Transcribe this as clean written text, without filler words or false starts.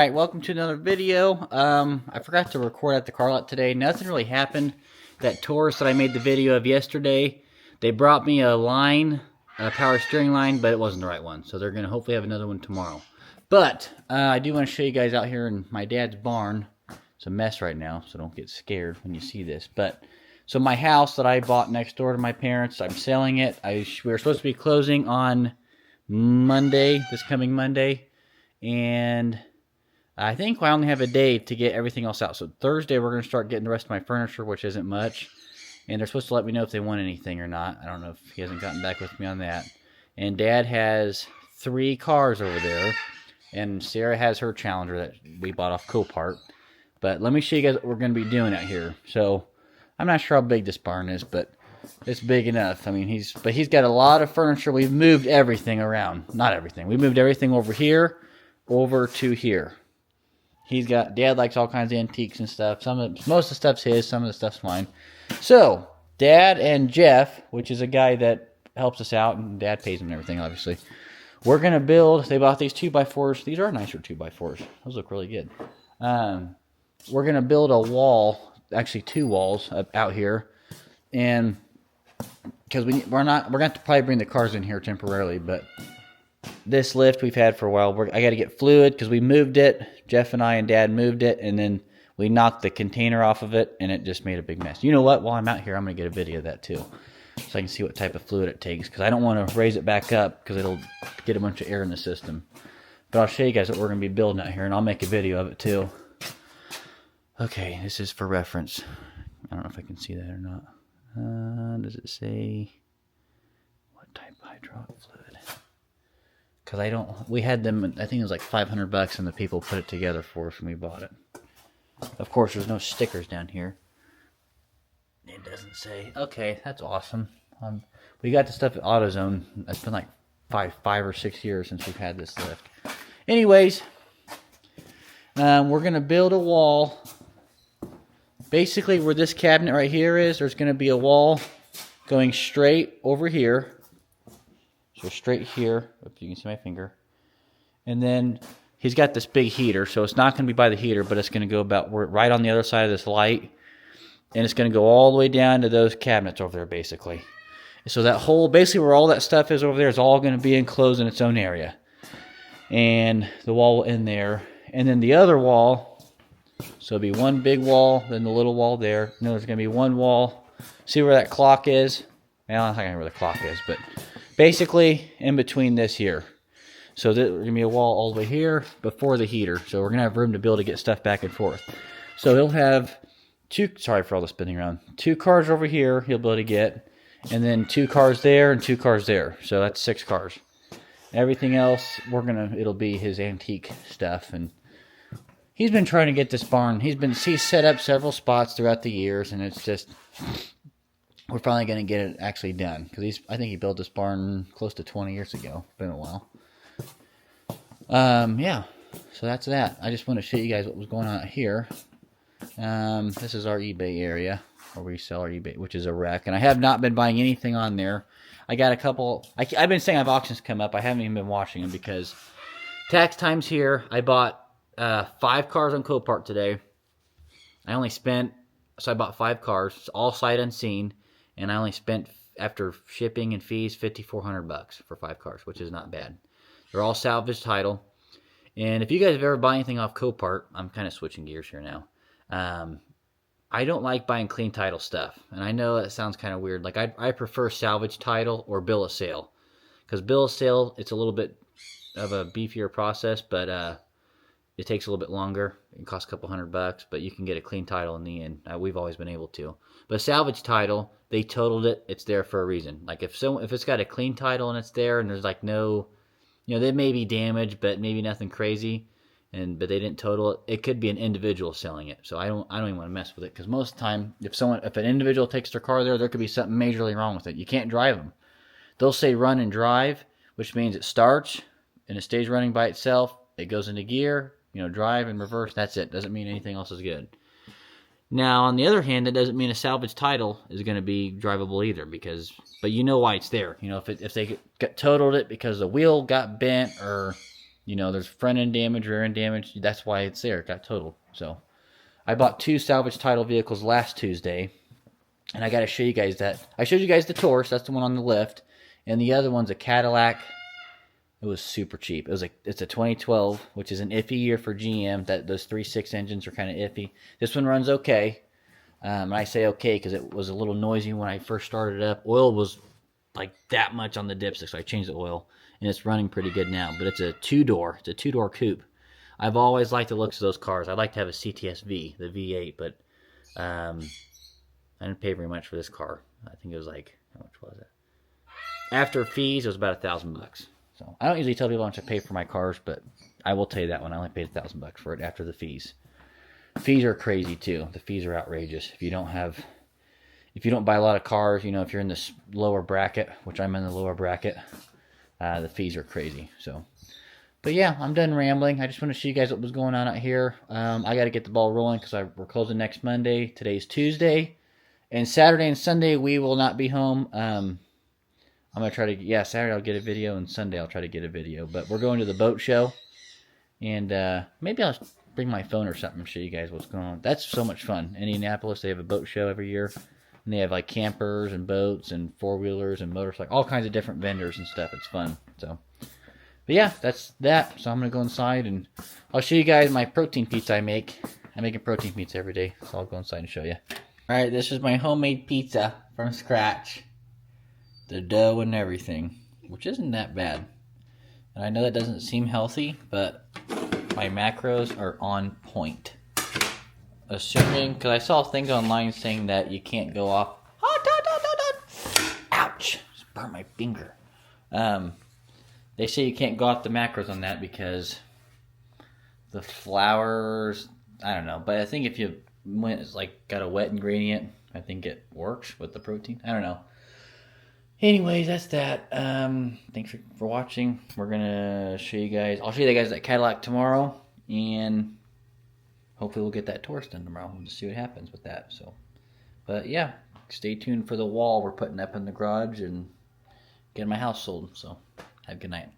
Alright, welcome to another video. I forgot to record at the car lot today. Nothing really happened. That Taurus that I made the video of yesterday, they brought me a line, a power steering line, but it wasn't the right one. So they're going to hopefully have another one tomorrow. But I do want to show you guys out here in my dad's barn. It's a mess right now, so don't get scared when you see this. But so my house that I bought next door to my parents, I'm selling it. We were supposed to be closing on Monday, this coming Monday. And I think I only have a day to get everything else out. So Thursday we're going to start getting the rest of my furniture, which isn't much. And they're supposed to let me know if they want anything or not. I don't know if he hasn't gotten back with me on that. And Dad has 3 cars over there. And Sarah has her Challenger that we bought off Copart. But let me show you guys what we're going to be doing out here. So I'm not sure how big this barn is, but it's big enough. I mean, he's got a lot of furniture. We've moved everything around. Not everything. We moved everything over here, over to here. Dad likes all kinds of antiques and stuff. Most of the stuff's his, some of the stuff's mine. So, Dad and Jeff, which is a guy that helps us out, and Dad pays him and everything, obviously. We're going to build, they bought these 2x4s. These are nicer 2x4s. Those look really good. We're going to build a wall, actually 2 walls out here. And, because we're going to have to probably bring the cars in here temporarily, but this lift we've had for a while. I got to get fluid because we moved it. Jeff and I and Dad moved it, and then we knocked the container off of it, and it just made a big mess. You know what? While I'm out here, I'm going to get a video of that too, so I can see what type of fluid it takes, because I don't want to raise it back up because it'll get a bunch of air in the system. But I'll show you guys what we're going to be building out here, and I'll make a video of it too. Okay, this is for reference. I don't know if I can see that or not. Does it say what type of hydraulic fluid? Because we had them, I think it was like $500, and the people put it together for us when we bought it. Of course, there's no stickers down here. It doesn't say. Okay, that's awesome. We got the stuff at AutoZone. It's been like five or 6 years since we've had this lift. Anyways, we're going to build a wall. Basically, where this cabinet right here is, there's going to be a wall going straight over here. So straight here, if you can see my finger. And then he's got this big heater, so it's not going to be by the heater, but it's going to go about right on the other side of this light. And it's going to go all the way down to those cabinets over there, basically. So that whole, basically where all that stuff is over there is all going to be enclosed in its own area. And the wall will end there. And then the other wall, so it'll be one big wall, then the little wall there. And then there's going to be one wall. See where that clock is? Well, I'm not going to know where the clock is, but basically in between this here. So there's going to be a wall all the way here before the heater. So we're going to have room to be able to get stuff back and forth. So he'll have sorry for all the spinning around, 2 cars over here he'll be able to get. And then 2 cars there and 2 cars there. So that's 6 cars. Everything else, it'll be his antique stuff. And he's been trying to get this barn. He's set up several spots throughout the years, and it's just, we're finally going to get it actually done. Because I think he built this barn close to 20 years ago. It's been a while. Yeah. So that's that. I just want to show you guys what was going on out here. This is our eBay area, where we sell our eBay, which is a wreck. And I have not been buying anything on there. I got a couple. I've been saying I have auctions come up. I haven't even been watching them because tax time's here. I bought 5 cars on Copart today. I bought 5 cars, all sight unseen. And I only spent, after shipping and fees, $5,400 for 5 cars, which is not bad. They're all salvage title. And if you guys have ever bought anything off Copart, I'm kind of switching gears here now. I don't like buying clean title stuff. And I know that sounds kind of weird. Like, I prefer salvage title or bill of sale. Because bill of sale, it's a little bit of a beefier process, but it takes a little bit longer. It costs a couple $100, but you can get a clean title in the end. We've always been able to. But salvage title, they totaled it. It's there for a reason. Like if it's got a clean title and it's there, and there's like no, they may be damaged, but maybe nothing crazy, but they didn't total it. It could be an individual selling it. So I don't even want to mess with it, because most of the time, if an individual takes their car there could be something majorly wrong with it. You can't drive them. They'll say run and drive, which means it starts and it stays running by itself. It goes into gear. Drive and reverse, that's it. Doesn't mean anything else is good. Now, on the other hand, that doesn't mean a salvage title is going to be drivable either, but you know why it's there. If they totaled it because the wheel got bent, or You know, there's front end damage, rear end damage. That's why it's there. It got totaled. So I bought 2 salvage title vehicles last Tuesday, and I got to show you guys that. I showed you guys the Taurus. That's the one on the left, and the other one's a Cadillac. It was super cheap. It's a 2012, which is an iffy year for GM. Those 3.6 engines are kind of iffy. This one runs okay. And I say okay because it was a little noisy when I first started it up. Oil was like that much on the dipstick, so I changed the oil, and it's running pretty good now. But it's a two-door. It's a two-door coupe. I've always liked the looks of those cars. I'd like to have a CTS-V, the V8, but I didn't pay very much for this car. I think it was like, how much was it? After fees, it was about $1,000. So I don't usually tell people how much I pay for my cars, but I will tell you that one. I only paid $1,000 for it after the fees. Fees are crazy too. The fees are outrageous. If you don't buy a lot of cars, you know, if you're in this lower bracket, which I'm in the lower bracket, the fees are crazy. So, but yeah, I'm done rambling. I just want to show you guys what was going on out here. I got to get the ball rolling because we're closing next Monday. Today's Tuesday, and Saturday and Sunday we will not be home. I'm going to try to, Saturday I'll get a video, and Sunday I'll try to get a video. But we're going to the boat show, and maybe I'll bring my phone or something and show you guys what's going on. That's so much fun. Indianapolis, they have a boat show every year, and they have like campers and boats and four-wheelers and motorcycles, all kinds of different vendors and stuff. It's fun. So, but yeah, that's that. So I'm going to go inside, and I'll show you guys my protein pizza I make. I'm making protein pizza every day, so I'll go inside and show you. All right, this is my homemade pizza from scratch. The dough and everything, which isn't that bad. And I know that doesn't seem healthy, but my macros are on point. Assuming, because I saw things online saying that you can't go off. Ouch! Just burned my finger. They say you can't go off the macros on that because the flours, I don't know. But I think if you got a wet ingredient, I think it works with the protein. I don't know. Anyways, that's that. Thanks for watching. We're going to show you guys. I'll show you guys that Cadillac tomorrow. And hopefully we'll get that Taurus done tomorrow. We'll just see what happens with that. So, but yeah, stay tuned for the wall we're putting up in the garage and getting my house sold. So, have a good night.